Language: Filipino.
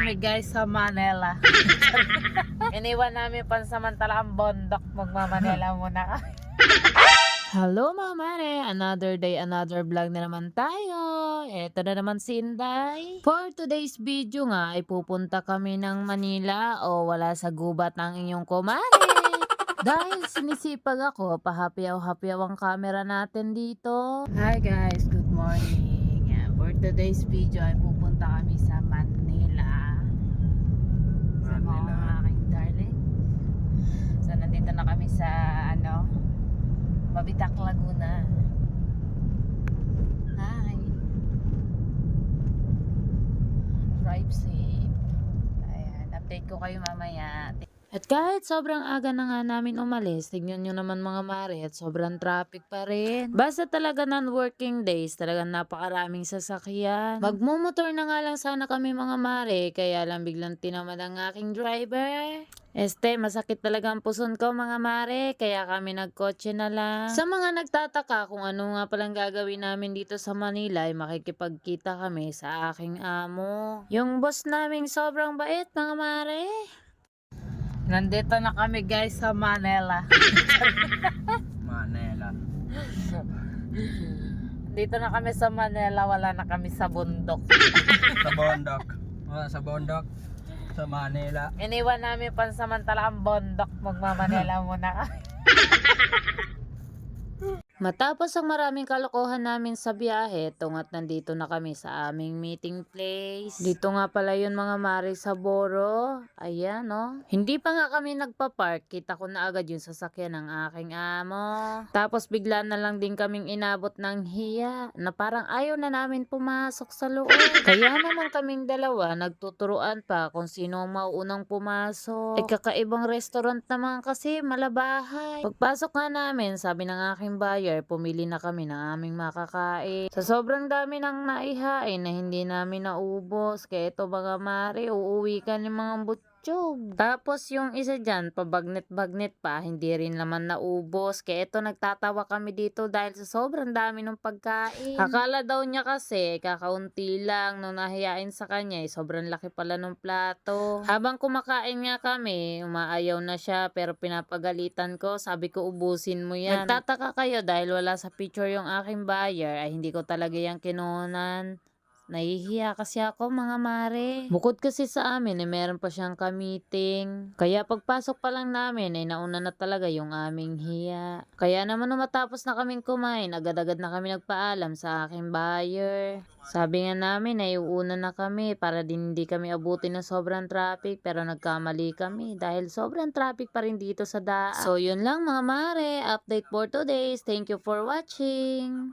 kami guys sa Manila. Iniwan namin pansamantala ang bondok. Magmamanila muna kami. Hello mga mare! Another day, another vlog na naman tayo. Eto na naman si Inday. For today's video nga, ay pupunta kami ng Manila o wala sa gubat ng inyong kumare. Dahil sinisipag ako, pahapiyaw-hapiyaw ang camera natin dito. Hi guys, good morning. For today's video ay pupunta kami sa Manila. Sa mga aking darling. So nandito na kami sa Mabitak, Laguna. Hi. Drive safe. Ayan, update ko kayo mamaya. At kahit sobrang aga na nga namin umalis, tignan nyo naman mga mare, at sobrang traffic pa rin. Basta talaga non-working days, talagang napakaraming sasakyan. Magmumotor na nga lang sana kami mga mare, kaya lang biglang tinamad ang aking driver. Masakit talaga ang puson ko mga mare, kaya kami nagkotse na lang. Sa mga nagtataka kung ano nga palang gagawin namin dito sa Manila, ay makikipagkita kami sa aking amo. Yung boss naming sobrang bait mga mare. Nandito na kami guys sa Manila. Manila. Dito na kami sa Manila, wala na kami sa bundok. Sa bondok. Sa bondok. Sa Manila. Iniwan namin pansamantala ang bondok. Magmamanila muna kami. Matapos ang maraming kalokohan namin sa biyahe, tungat nandito na kami sa aming meeting place. Dito nga pala yun mga mare sa Boro. Ayan Hindi pa nga kami nagpa-park, kita ko na agad yung sasakyan ng aking amo. Tapos bigla na lang din kaming inabot ng hiya na parang ayaw na namin pumasok sa loob. Kaya naman kaming dalawa nagtuturuan pa kung sino ang mauunang pumasok. Kakaibang restaurant naman kasi, malabahay. Pagpasok nga namin, sabi ng aking buyer, pumili na kami ng aming makakain. Sa sobrang dami ng naihain na hindi namin naubos, kaya ito mga mare, uuwi ka ng mga butsyog. Tapos yung isa dyan, pabagnet-bagnet pa, hindi rin naman naubos, kaya ito nagtatawa kami dito dahil sa sobrang dami ng pagkain. Akala daw niya kasi, kakaunti lang, nung nahiyain sa kanya, sobrang laki pala ng plato. Habang kumakain nga kami, umaayaw na siya, pero pinapagalitan ko, sabi ko ubusin mo yan. Nagtataka kayo dahil wala sa picture yung aking buyer, ay hindi ko talaga yung kinunan. Nahihiya kasi ako mga mare. Bukod kasi sa amin meron pa siyang ka-meeting. Kaya pagpasok pa lang namin ay nauna na talaga yung aming hiya. Kaya naman nung matapos na kaming kumain, agad-agad na kami nagpaalam sa aking buyer. Sabi nga namin ay uuna na kami para din hindi kami abutin ng sobrang traffic, pero nagkamali kami dahil sobrang traffic pa rin dito sa daan. So yun lang mga mare, update for today. Thank you for watching.